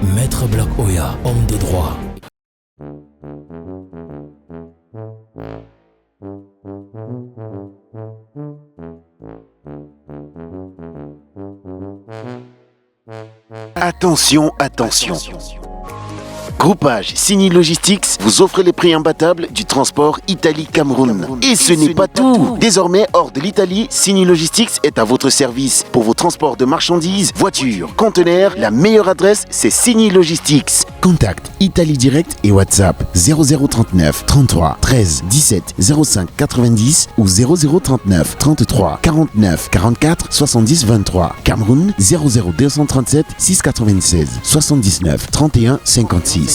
Maître Black Oya, homme de droit. Attention, attention. Groupage Signy Logistics vous offre les prix imbattables du transport Italie-Cameroun. Et ce n'est pas tout. Désormais, hors de l'Italie, Signy Logistics est à votre service. Pour vos transports de marchandises, voitures, conteneurs, la meilleure adresse, c'est Signy Logistics. Contact Italie Direct et WhatsApp 0039 33 13 17 05 90 ou 0039 33 49 44 70 23. Cameroun 00237 696 79 31 56.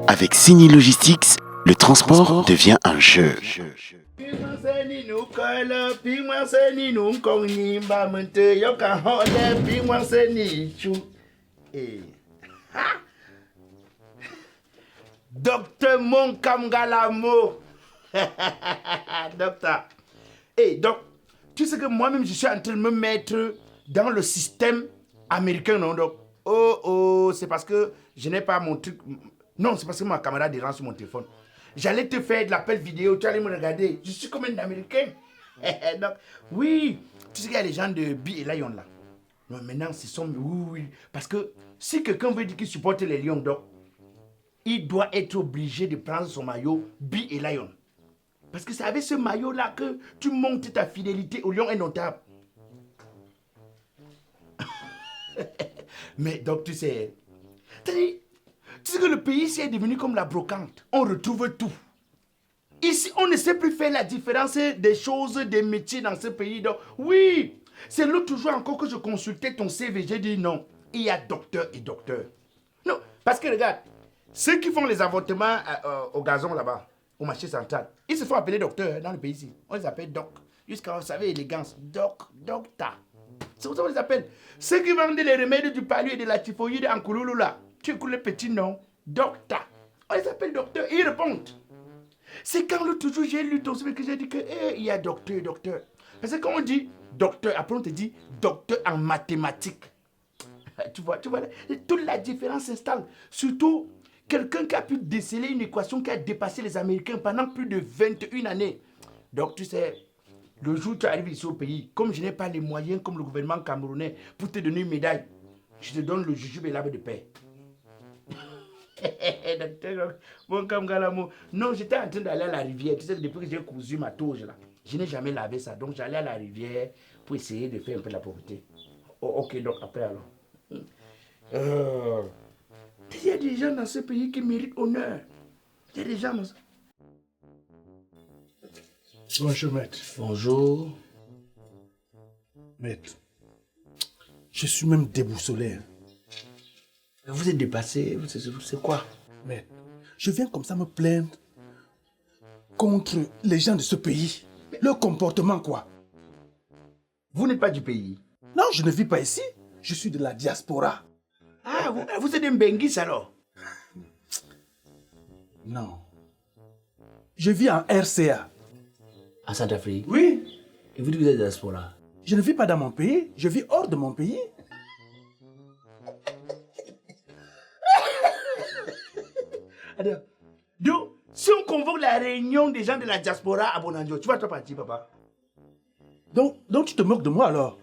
Avec Signy Logistics, le transport devient un jeu. Docteur Monkamgalamo. Docteur. Hey, doc, tu sais que moi-même, je suis en train de me mettre dans le système américain, non, doc? Oh, c'est parce que je n'ai pas mon truc. Non, c'est parce que ma caméra dérange sur mon téléphone. J'allais te faire de l'appel vidéo, tu allais me regarder. Je suis comme un Américain. Donc, oui, tu sais qu'il y a les gens de Bi et Lion là. Non, maintenant, ce sont. Oui. Parce que si quelqu'un veut dire qu'il supporte les lions, donc, il doit être obligé de prendre son maillot Bi et Lion. Parce que c'est avec ce maillot-là que tu montes ta fidélité au lion indomptable. Mais donc, tu sais que le pays ici est devenu comme la brocante. On retrouve tout. Ici, on ne sait plus faire la différence des choses, des métiers dans ce pays. Donc, oui, c'est l'autre jour encore que je consultais ton CV. J'ai dit non, il y a docteur et docteur. Non, parce que regarde, ceux qui font les avortements au gazon là-bas, au marché central, ils se font appeler docteur dans le pays ici. On les appelle doc. Jusqu'à, vous savez, élégance. Docta. C'est comme ça qu'on les appelle. Ceux qui vendent les remèdes du palu et de la typhoïde en Kouloulou là, tu écoutes le petit nom, docta. On les appelle docteur et ils répondent. C'est quand l'autre jour j'ai lu ton CV que j'ai dit que il y a docteur. Parce que quand on dit docteur, après on te dit docteur en mathématiques. Tu vois, toute la différence s'installe. Surtout, quelqu'un qui a pu déceler une équation qui a dépassé les Américains pendant plus de 21 années. Donc, tu sais, le jour où tu arrives ici au pays, comme je n'ai pas les moyens comme le gouvernement camerounais pour te donner une médaille, je te donne le jujube et l'arbre de paix. Bon, comme Galamo. Non, j'étais en train d'aller à la rivière. Tu sais, depuis que j'ai cousu ma toge là, je n'ai jamais lavé ça. Donc, j'allais à la rivière pour essayer de faire un peu la propreté. Oh, ok, donc après alors. Il y a des gens dans ce pays qui méritent honneur. Il y a des gens dans ce... Bonjour, maître. Bonjour. Maître, je suis même déboussolé. Vous êtes dépassé, c'est quoi? Maître, je viens comme ça me plaindre contre les gens de ce pays. Leur comportement, quoi. Vous n'êtes pas du pays? Non, je ne vis pas ici. Je suis de la diaspora. Ah, vous êtes un Benguis alors? Non. Je vis en RCA. En Centrafrique? Oui. Et vous dites que vous êtes diaspora? Je ne vis pas dans mon pays, je vis hors de mon pays. Donc, si on convoque la réunion des gens de la diaspora à Bonanjo, tu vas toi partir, papa? Donc tu te moques de moi alors?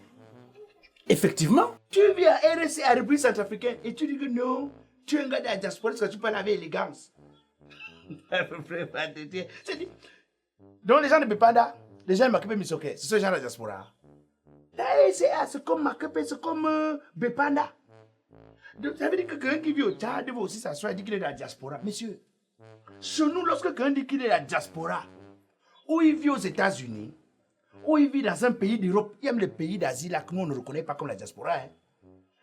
Effectivement. Tu vis à RSC, à République centrafricaine, et tu dis que non, tu es un gars de la diaspora parce que tu parles avec élégance. Donc les gens de Bepanda, les gens de Makepe Misoke, c'est ce genre de diaspora. La RSA, c'est comme Makepe, c'est comme Bepanda. Donc ça veut dire que quelqu'un qui vit au Tchad devait aussi s'asseoir et dire qu'il est de la diaspora. Messieurs, chez nous, lorsque quelqu'un dit qu'il est de la diaspora, ou il vit aux États-Unis, ou il vit dans un pays d'Europe, il y a même les pays d'Asie là que nous on ne reconnaît pas comme la diaspora. Hein.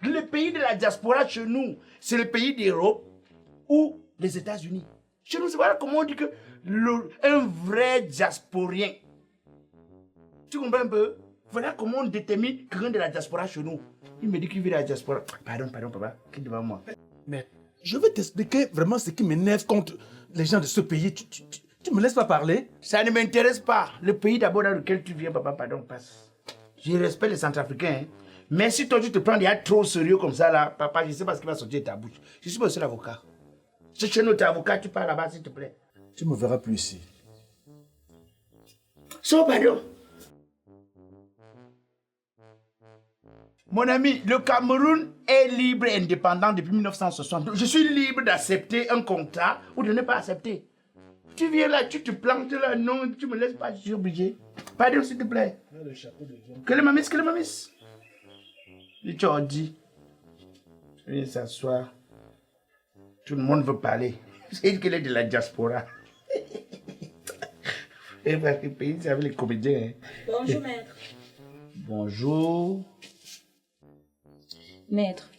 Le pays de la diaspora chez nous, c'est le pays d'Europe ou les États-Unis. Chez nous, c'est voilà comment on dit que un vrai diasporien. Tu comprends un peu? Voilà comment on détermine quelqu'un de la diaspora chez nous. Il me dit qu'il vit de la diaspora. Pardon, papa, qui est devant moi? Mais je vais t'expliquer vraiment ce qui m'énerve contre les gens de ce pays. Tu me laisses pas parler? Ça ne m'intéresse pas. Le pays d'abord dans lequel tu viens, papa, pardon, passe. Je respecte les Centrafricains, hein. Mais si toi tu te prends déjà trop sérieux comme ça là, papa, je ne sais pas ce qui va sortir de ta bouche. Je suis pas le seul avocat. Si tu es notre avocat, tu pars là-bas s'il te plaît. Tu me verras plus ici. So, pardon. Mon ami, le Cameroun est libre et indépendant depuis 1960. Je suis libre d'accepter un contrat ou de ne pas accepter. Tu viens là, tu te plantes là, non, tu me laisses pas, je suis obligé. Pardon, s'il te plaît. Que le mamis, que le mamis. Et tu as dit. Viens s'asseoir. Tout le monde veut parler. C'est qu'elle est de la diaspora. Et parce que le pays, c'est avec les comédiens. Hein. Bonjour, maître. Bonjour. Maître,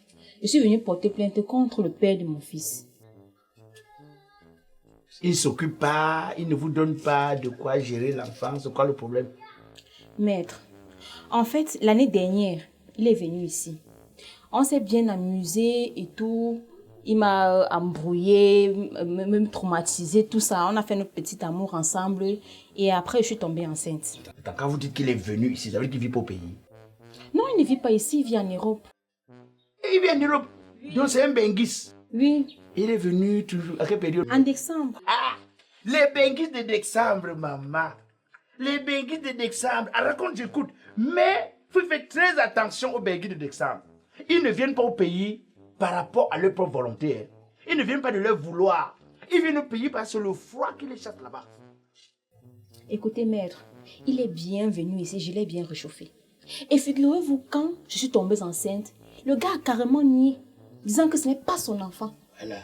je suis venu porter plainte contre le père de mon fils. Il ne s'occupe pas, il ne vous donne pas de quoi gérer l'enfant. C'est quoi le problème? Maître, en fait, l'année dernière, il est venu ici. On s'est bien amusé et tout. Il m'a embrouillé, même traumatisé, tout ça. On a fait notre petit amour ensemble. Et après, je suis tombée enceinte. Attends, quand vous dites qu'il est venu ici, ça veut dire qu'il vit pas au pays. Non, il ne vit pas ici, il vit en Europe. Et il vit en Europe. Donc c'est un Benguis. Oui, Il est venu toujours. À quelle période? en décembre. Ah, les Benguis de décembre, maman. Les Benguis de décembre. Ah, raconte, j'écoute. Mais il faut faire très attention aux Benguis de décembre. Ils ne viennent pas au pays par rapport à leur propre volonté. Hein. Ils ne viennent pas de leur vouloir. Ils viennent au pays parce que c'est le froid qui les chasse là-bas. Écoutez, maître, il est bien venu ici, je l'ai bien réchauffé. Et figurez-vous, quand je suis tombée enceinte, le gars a carrément nié, disant que ce n'est pas son enfant. Voilà.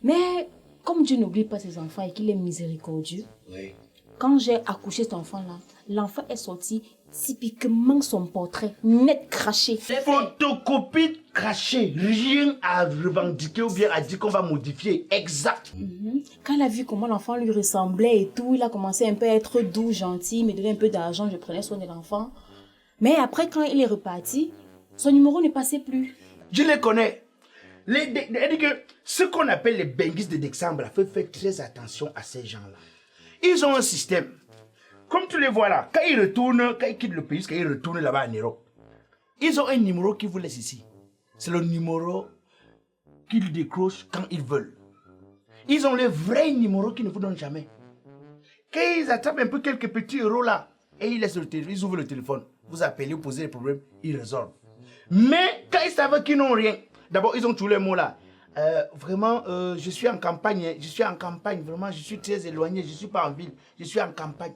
Mais comme Dieu n'oublie pas ses enfants et qu'il est miséricordieux, Oui. quand j'ai accouché cet enfant-là, l'enfant est sorti typiquement son portrait, net craché. Photocopie crachée, rien à revendiquer ou bien à dire qu'on va modifier. Exact. Quand il a vu comment l'enfant lui ressemblait et tout, il a commencé un peu à être doux, gentil, il me donnait un peu d'argent, je prenais soin de l'enfant. Mais après, quand il est reparti, son numéro ne passait plus. Je les connais. Ce qu'on appelle les Benguis de décembre, il faut faire très attention à ces gens-là. Ils ont un système. Comme tu les vois là, quand ils retournent, quand ils quittent le pays, quand ils retournent là-bas en Europe, ils ont un numéro qu'ils vous laissent ici. C'est le numéro qu'ils décrochent quand ils veulent. Ils ont le vrai numéro qu'ils ne vous donnent jamais. Quand ils attrapent un peu quelques petits euros là, et ils laissent le téléphone, ils ouvrent le téléphone, vous appelez, vous posez des problèmes, ils résolvent. Mais quand ils savent qu'ils n'ont rien, d'abord ils ont tous les mots là. Vraiment, je suis en campagne, vraiment, je suis très éloigné, je ne suis pas en ville, je suis en campagne.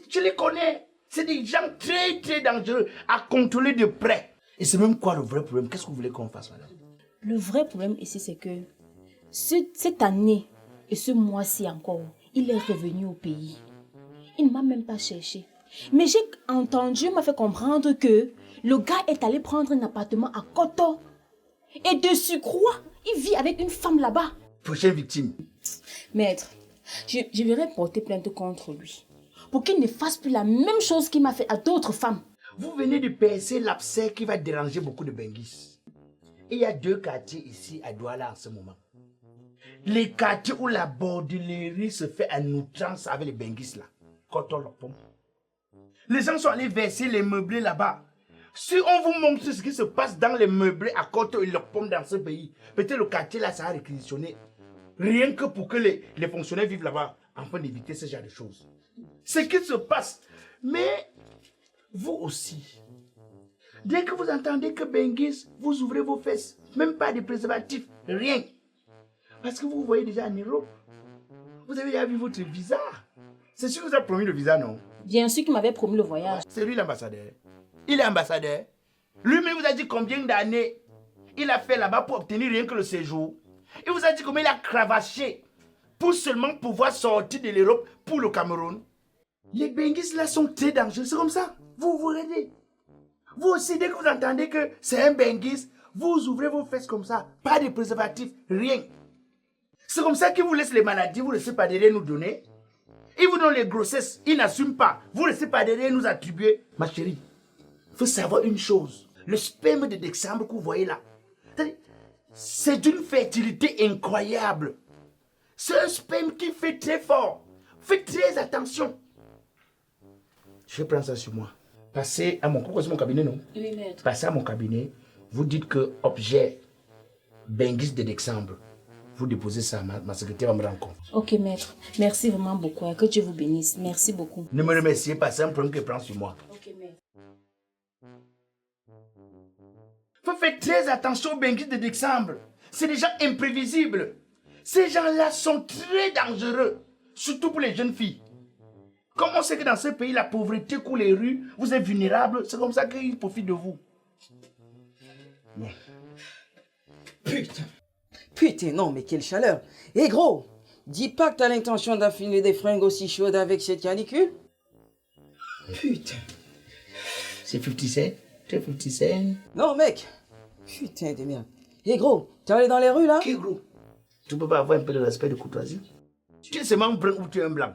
Tu les connais, c'est des gens très très dangereux à contrôler de près. Et c'est même quoi le vrai problème? Qu'est-ce que vous voulez qu'on fasse, madame? Le vrai problème ici, c'est que cette année et ce mois-ci encore, il est revenu au pays. Il ne m'a même pas cherché. Mais j'ai entendu, m'a fait comprendre que le gars est allé prendre un appartement à Koto. Et de surcroît, il vit avec une femme là-bas. Prochaine victime. Maître, je vais porter plainte contre lui. Pour qu'il ne fasse plus la même chose qu'il m'a fait à d'autres femmes. Vous venez de percer l'abcès qui va déranger beaucoup de Benguis. Et il y a deux quartiers ici à Douala en ce moment. Les quartiers où la bordellerie se fait en outrance avec les Benguis là. Koto Lopom. Les gens sont allés verser les meublés là-bas. Si on vous montre ce qui se passe dans les meublés à Koto et Lopom dans ce pays, peut-être le quartier là, ça a réquisitionné. Rien que pour que les fonctionnaires vivent là-bas, afin d'éviter ce genre de choses. Ce qui se passe. Mais vous aussi, dès que vous entendez que Benguis, vous ouvrez vos fesses, même pas de préservatifs, rien. Parce que vous voyez déjà en Europe, vous avez déjà vu votre visa. C'est sûr que vous avez promis le visa, non? Bien sûr qu'il m'avait promis le voyage. C'est lui l'ambassadeur. Il est ambassadeur. Lui-même vous a dit combien d'années il a fait là-bas pour obtenir rien que le séjour. Il vous a dit combien il a cravaché pour seulement pouvoir sortir de l'Europe pour le Cameroun. Les Benguis là sont très dangereux, c'est comme ça. Vous vous regardez. Vous aussi, dès que vous entendez que c'est un Benguis, vous ouvrez vos fesses comme ça. Pas de préservatifs, rien. C'est comme ça qu'ils vous laissent les maladies, vous ne laissez pas derrière nous donner. Ils vous donnent les grossesses, ils n'assument pas. Vous ne laissez pas derrière nous attribuer. Ma chérie, il faut savoir une chose. Le sperme de décembre que vous voyez là, c'est d'une fertilité incroyable. C'est un sperme qui fait très fort. Faites très attention. Je vais prendre ça sur moi. Passez à mon... Pourquoi c'est mon cabinet, non? Oui, maître. Passez à mon cabinet. Vous dites que objet Benguis de décembre. Vous déposez ça, ma secrétaire va me rendre compte. Ok, maître. Merci vraiment beaucoup. Que Dieu vous bénisse. Merci beaucoup. Ne me remerciez pas, c'est un problème que prend sur moi. Ok, maître. Faut faire très attention aux Benguis de décembre. C'est des gens imprévisibles. Ces gens-là sont très dangereux, surtout pour les jeunes filles. Comme on sait que dans ce pays, la pauvreté coule les rues, vous êtes vulnérables, c'est comme ça qu'ils profitent de vous. Bon. Putain, non, mais quelle chaleur. Et gros, dis pas que t'as l'intention d'affiler des fringues aussi chaudes avec cette canicule. Putain. C'est 50 cents? C'est 50 cents? Non, mec. Putain de merde. Et gros, t'es allé dans les rues, là? Qui gros? Tu peux pas avoir un peu de respect, de courtoisie? Tu es seulement brun ou tu es un blanc?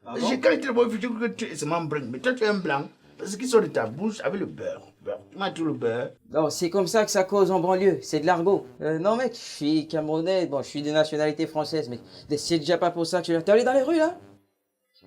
Quand il te voit, je dis que tu es seulement brun, mais toi tu es un blanc. Parce qu'ils sort de ta bouche avec le beurre. Tu m'as tout le beurre. Non, c'est comme ça que ça cause en banlieue, c'est de l'argot. Non mec, je suis camerounais, bon, je suis de nationalité française, mais c'est déjà pas pour ça que je... T'es allé dans les rues, là?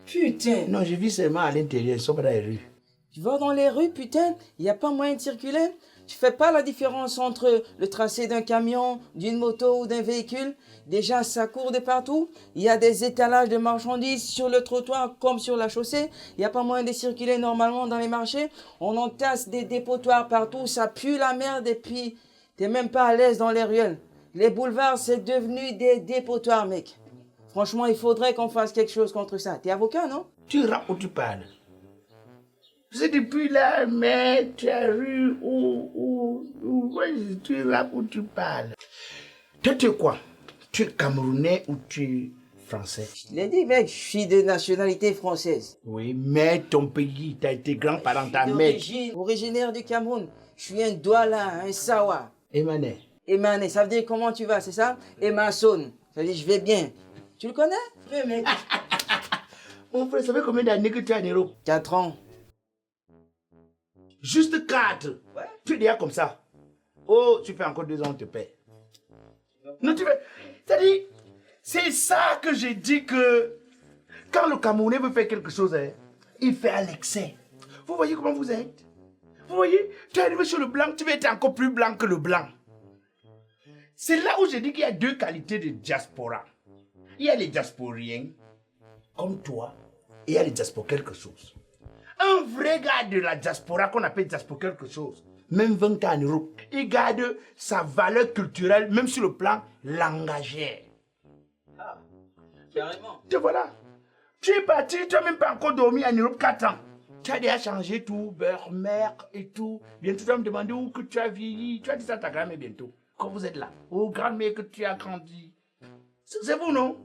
Putain. Non, je vis seulement à l'intérieur, ils sont pas dans les rues. Tu vas dans les rues, putain, y a pas moyen de circuler? Tu fais pas la différence entre le tracé d'un camion, d'une moto ou d'un véhicule? Déjà, ça court de partout. Il y a des étalages de marchandises sur le trottoir comme sur la chaussée. Il n'y a pas moyen de circuler normalement dans les marchés. On entasse des dépotoirs partout. Ça pue la merde et puis t'es même pas à l'aise dans les ruelles. Les boulevards, c'est devenu des dépotoirs, mec. Franchement, il faudrait qu'on fasse quelque chose contre ça. T'es avocat, non? Tu rappes ou tu parles? C'est depuis là, mais tu as rue tu rappes ou tu parles? Toi, tu es quoi? Tu es camerounais ou tu es français? Je l'ai dit, mec, je suis de nationalité française. Oui, mais ton pays, tu as été grand-parent, ta mère. Originaire du Cameroun. Je suis un Douala, un Sawa. Emmané. Emmané, ça veut dire comment tu vas, c'est ça? Emasson, ça veut dire je vais bien. Tu le connais? Oui, mec. Mon frère, ça fait combien d'années que tu es en Europe? 4 ans. Juste 4. Ouais. Tu es déjà comme ça. Oh, tu fais encore 2 ans, on te paie. Non, tu fais... C'est-à-dire, c'est ça que j'ai dit que quand le Camerounais veut faire quelque chose, hein, il fait à l'excès. Vous voyez comment vous êtes? Vous voyez? Tu es arrivé sur le blanc, tu vas être encore plus blanc que le blanc. C'est là où j'ai dit qu'il y a 2 qualités de diaspora. Il y a les diasporiens, comme toi, et il y a les diaspora quelque chose. Un vrai gars de la diaspora qu'on appelle diaspora quelque chose, même 20 ans en Europe, il garde sa valeur culturelle, même sur le plan langagier. Ah, carrément. Te voilà. Tu es parti, tu n'as même pas encore dormi en Europe 4 ans. Tu as déjà changé tout, beurre, mère et tout. Bientôt, tu vas me demander où que tu as vieilli. Tu as dit ça à ta grand-mère bientôt. Quand vous êtes là, oh grand-mère que tu as grandi. C'est vous, non?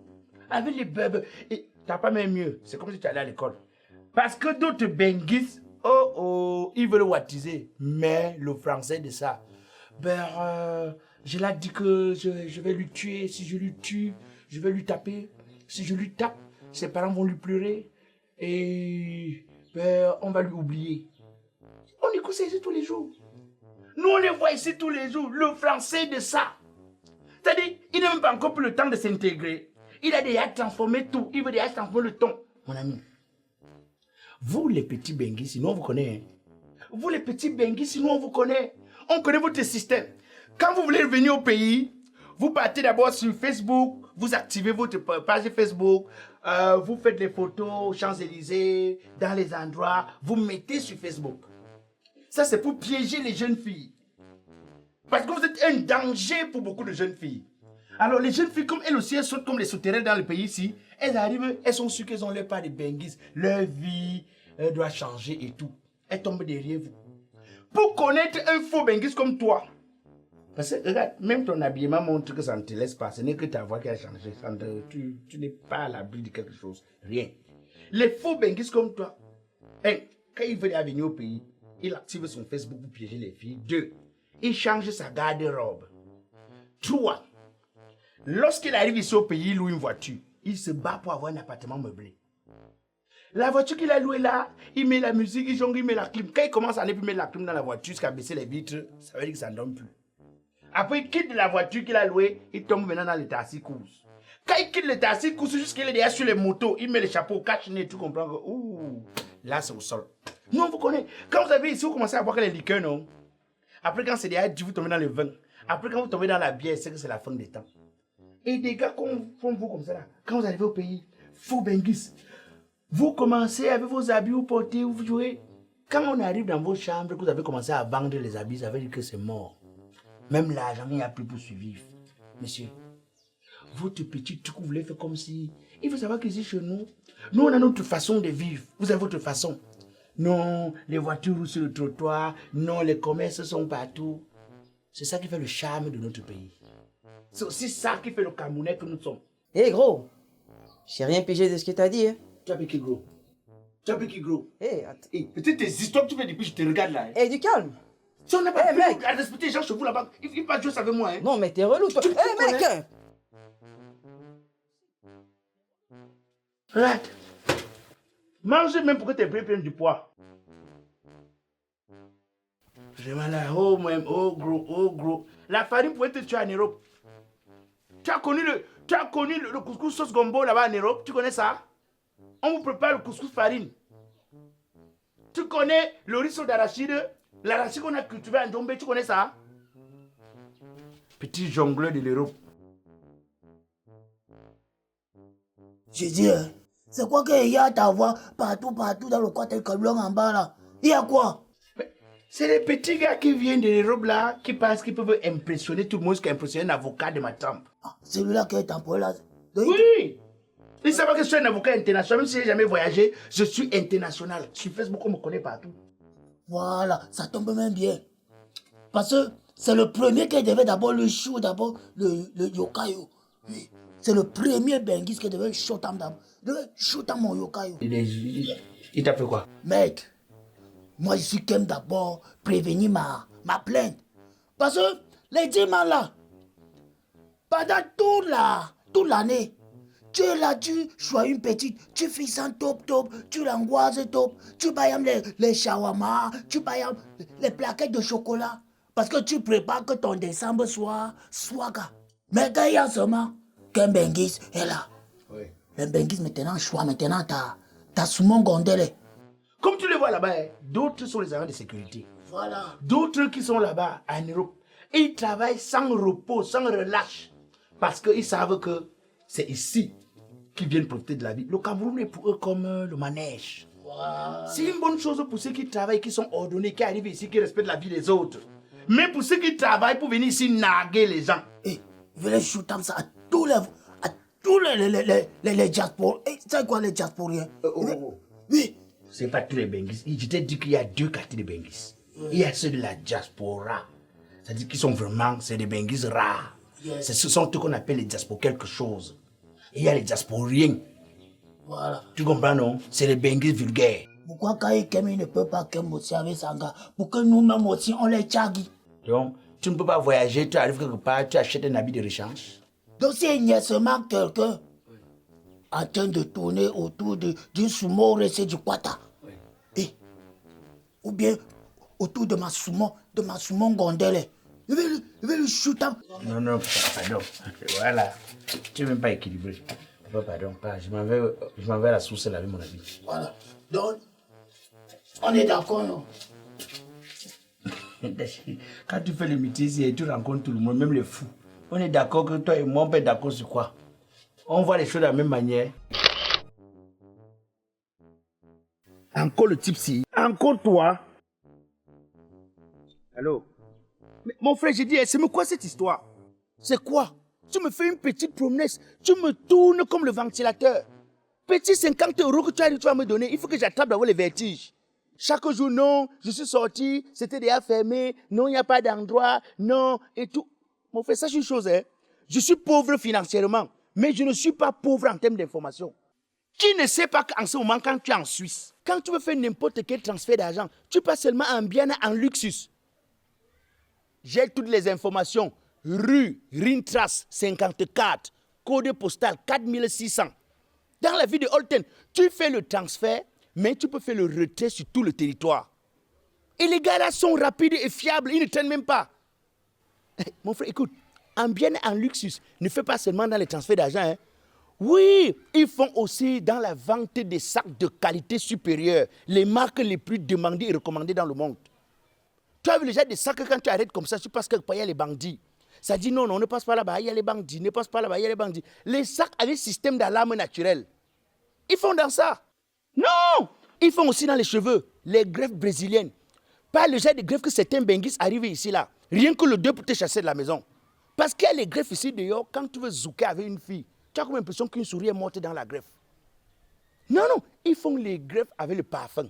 Avec les beurres. Et t'as pas même mieux. C'est comme si tu allais à l'école. Parce que d'autres Benguis, ils veulent wattiser. Mais le français de ça, je l'ai dit que je vais lui tuer. Si je lui tue, je vais lui taper. Si je lui tape, ses parents vont lui pleurer. Et on va lui oublier. On écoute ça ici tous les jours. Nous, on les voit ici tous les jours. Le français de ça. C'est-à-dire, il n'a même pas encore pris le temps de s'intégrer. Il a déjà transformé tout. Il veut déjà transformer le ton. Mon ami. Vous, les petits Benguis, sinon on vous connaît. Hein? Vous, les petits Benguis, sinon on vous connaît. On connaît votre système. Quand vous voulez revenir au pays, vous partez d'abord sur Facebook, vous activez votre page Facebook, vous faites les photos aux Champs-Élysées, dans les endroits, vous mettez sur Facebook. Ça, c'est pour piéger les jeunes filles. Parce que vous êtes un danger pour beaucoup de jeunes filles. Alors, les jeunes filles, comme elles aussi, elles sont comme les souterrains dans le pays ici. Elles arrivent, elles sont sûres qu'elles ont leur part de Benguis. Leur vie doit changer et tout. Elles tombent derrière vous. Pour connaître un faux Benguis comme toi. Parce que, regarde, même ton habillement montre que ça ne te laisse pas. Ce n'est que ta voix qui a changé. Tu n'es pas à l'abri de quelque chose. Rien. Les faux Benguis comme toi, quand il veut venir au pays, il active son Facebook pour piéger les filles. 2. Il change sa garde-robe. 3. Lorsqu'il arrive ici au pays, il loue une voiture. Il se bat pour avoir un appartement meublé. La voiture qu'il a louée là, il met la musique, il jongle, il met la clim. Quand il commence à aller mettre la clim dans la voiture jusqu'à baisser les vitres, ça veut dire que ça ne donne plus. Après, il quitte la voiture qu'il a louée, il tombe maintenant dans le taxi-course. Quand il quitte le taxi-course, jusqu'à il est déjà sur les motos, il met le chapeau, cache-nez, tu comprends que, ouh, Là, c'est au sol. Non, vous connaissez. Quand vous avez ici, vous commencez à boire les liqueurs, non? Après, quand c'est déjà dit, vous tombez dans le vin. Après, quand vous tombez dans la bière, c'est que c'est la fin des temps. Et des gars comme vous comme ça, là, quand vous arrivez au pays, faux benguis, vous commencez avec vos habits, vous portez, vous jouez. Quand on arrive dans vos chambres, que vous avez commencé à vendre les habits, ça veut dire que c'est mort. Même l'argent, il n'y a plus pour survivre. Monsieur, votre petit truc, vous voulez faire comme si... Il faut savoir qu'ici, chez nous, nous, on a notre façon de vivre. Vous avez votre façon. Non, les voitures roulent sur le trottoir. Non, les commerces sont partout. C'est ça qui fait le charme de notre pays. C'est aussi ça qui fait le Camerounais que nous sommes. Hé gros, j'ai rien pigé de ce que t'as dit. Hein. Tu as piqué gros. Tu as piqué gros. Hé, attends. Et peut-être tes histoires que tu fais depuis que je te regarde là. Hé, du calme. Si on n'a pas mec. à respecter les gens chez vous là-bas, il ne faut pas jouer ça avec moi. Hein. Non, mais t'es relou, toi. Hé, mec. Regarde. Mangez même pour que tes bras prennent du poids. Vraiment là, oh même, oh gros. La farine pouvait te tuer en Europe. Tu as connu le couscous sauce gombo là-bas en Europe, tu connais ça? On vous prépare le couscous farine. Tu connais le risotto d'arachide, l'arachide qu'on a cultivé en Djombe, tu connais ça? Petit jongleur de l'Europe. Je dis, c'est quoi qu'il y a à ta voix partout dans le coin tel Cameroun en bas là? Il y a quoi? C'est les petits gars qui viennent de l'Europe là, qui pensent qu'ils peuvent impressionner tout le monde, ce qui a impressionné un avocat de ma tempe. Ah, celui-là qui est temporaire là. Oui! Ils savent que je suis un avocat international, même si je n'ai jamais voyagé, je suis international. Sur Facebook, on me connaît partout. Voilà, ça tombe même bien. Parce que c'est le premier qui devait d'abord le show, d'abord le yokayo. Oui. C'est le premier Benguis qui devait show mon yokayo. Il t'a fait quoi? Mec, moi je suis quand même d'abord prévenir ma plainte. Parce que les diamants là, pendant toute l'année, tu es là, tu choisis une petite, tu fais ça top, tu l'angoisses top, tu bailles les shawarma, tu bailles les plaquettes de chocolat. Parce que tu prépares que ton décembre soit swaga. Mais quand il y a seulement qu'un Benguis est là. Oui. Un Benguis maintenant t'as sous mon gondole. Comme tu le vois là-bas, d'autres sont les agents de sécurité. Voilà. D'autres qui sont là-bas en Europe. Et ils travaillent sans repos, sans relâche. Parce qu'ils savent que c'est ici qu'ils viennent profiter de la vie. Le Cameroun est pour eux comme le manège. Voilà. C'est une bonne chose pour ceux qui travaillent, qui sont ordonnés, qui arrivent ici, qui respectent la vie des autres. Mais pour ceux qui travaillent pour venir ici narguer les gens. Et je vais les shooter ça à tous les diasporas. Et c'est quoi les diasporiens? Oui. C'est pas tous les Benguis. Je t'ai dit qu'il y a deux quartiers de Benguis. Il y a ceux de la diaspora. C'est-à-dire qu'ils sont vraiment, c'est des Benguis rares. Yes. Ce sont eux qu'on appelle les diasporas quelque chose. Et il y a les diasporiens. Voilà. Tu comprends, non? C'est les Benguis vulgaires. Pourquoi quand il ne peut pas qu'un aussi avec Sanga? Pour que nous-mêmes aussi, on les tchagui. Donc, tu ne peux pas voyager, tu arrives quelque part, tu achètes un habit de rechange. Donc s'il y a seulement quelqu'un en train de tourner autour d'une sumo resté du Kwata, ou bien autour de ma sumo gondole, je vais le shooter. Non, pardon. Voilà. Tu n'es même pas équilibré. Pardon, je m'en vais à la source laver mon habit. Voilà. Donc, on est d'accord, non? Quand tu fais le métier et tu rencontres tout le monde, même les fous, on est d'accord que toi et moi, on peut être d'accord sur quoi? On voit les choses de la même manière. Encore le type ci. Encore toi. Allô? Mais mon frère, j'ai dit, c'est quoi cette histoire? C'est quoi? Tu me fais une petite promesse, tu me tournes comme le ventilateur. Petit 50 € que tu vas me donner, il faut que j'attrape d'avoir les vertiges. Chaque jour, non, je suis sorti, c'était déjà fermé, non, il n'y a pas d'endroit, non, et tout. Mon frère, sache une chose, hein. Je suis pauvre financièrement, mais je ne suis pas pauvre en termes d'information. Qui ne sait pas qu'en ce moment, quand tu es en Suisse, quand tu veux faire n'importe quel transfert d'argent, tu passes seulement en bien en luxus. J'ai toutes les informations. Rue Rintras 54, code postal 4600. Dans la ville de Holten, tu fais le transfert, mais tu peux faire le retrait sur tout le territoire. Et les gars là sont rapides et fiables, ils ne traînent même pas. Mon frère, écoute, en bien en luxus, ne fais pas seulement dans les transferts d'argent. Hein. Oui, ils font aussi dans la vente des sacs de qualité supérieure, les marques les plus demandées et recommandées dans le monde. Tu as vu déjà des sacs quand tu arrêtes comme ça, tu passes quelque part, il y a les bandits. Ça dit non, ne passe pas là-bas, il y a les bandits, ne passe pas là-bas, il y a les bandits. Les sacs avec système d'alarme naturel. Ils font dans ça. Non, ils font aussi dans les cheveux, les greffes brésiliennes. Pas le genre de greffes que certains benguis arrivent ici là. Rien que le 2 pour te chasser de la maison. Parce qu'il y a les greffes ici dehors, quand tu veux zouker avec une fille, tu as comme l'impression qu'une souris est morte dans la greffe. Non, non, ils font les greffes avec le parfum.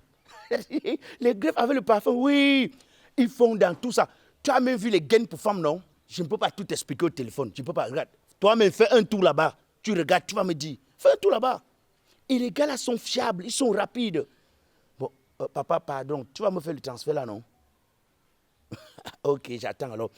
Les greffes avec le parfum, oui. Ils font dans tout ça. Tu as même vu les gaines pour femmes, non? Je ne peux pas tout expliquer au téléphone. Tu ne peux pas. Regarde. Toi-même, fais un tour là-bas. Tu regardes, tu vas me dire. Fais un tour là-bas. Et les gars là sont fiables, ils sont rapides. Bon, papa, pardon. Tu vas me faire le transfert là, non? Ok, j'attends alors.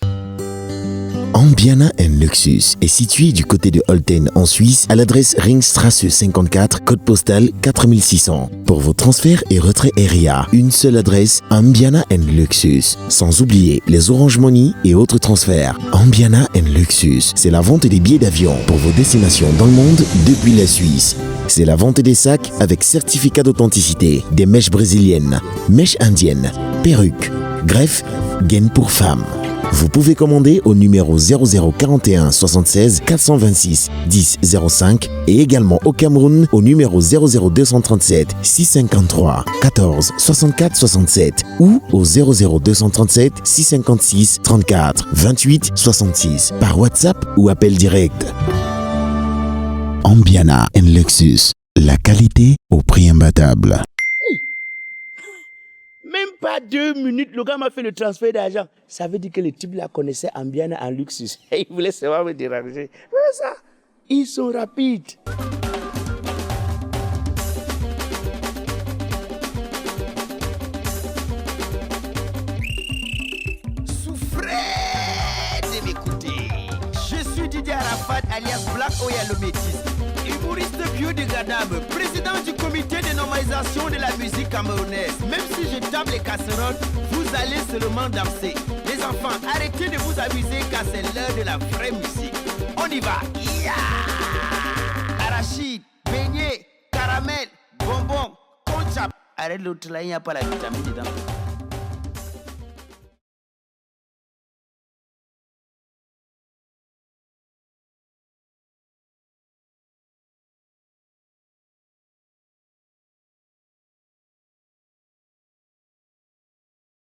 Ambiana Luxus est situé du côté de Holten en Suisse à l'adresse Ringstrasse 54, code postal 4600. Pour vos transferts et retraits RIA, une seule adresse, Ambiana Luxus. Sans oublier les Orange Money et autres transferts. Ambiana Luxus, c'est la vente des billets d'avion pour vos destinations dans le monde depuis la Suisse. C'est la vente des sacs avec certificat d'authenticité, des mèches brésiliennes, mèches indiennes, perruques, greffes, gaines pour femmes. Vous pouvez commander au numéro 0041 76 426 10 05 et également au Cameroun au numéro 00237 653 14 64 67 ou au 00237 656 34 28 66 par WhatsApp ou appel direct. Ambiana Luxus, la qualité au prix imbattable. Même pas 2 minutes, le gars m'a fait le transfert d'argent. Ça veut dire que le type là connaissait Ambiana en Luxus. Il voulait seulement me déranger. Mais ça, ils sont rapides. Souffrez de m'écouter. Je suis Didier Arafat alias Black Oya le Métis. Humoriste biodégradable, président du comité de normalisation de la musique camerounaise. Même si je tape les casseroles, vous allez seulement danser. Les enfants, arrêtez de vous amuser car c'est l'heure de la vraie musique. On y va. Yeah! Arachide, beignet, caramel, bonbon, conchap. Arrête l'autre là, il n'y a pas la vitamine dedans.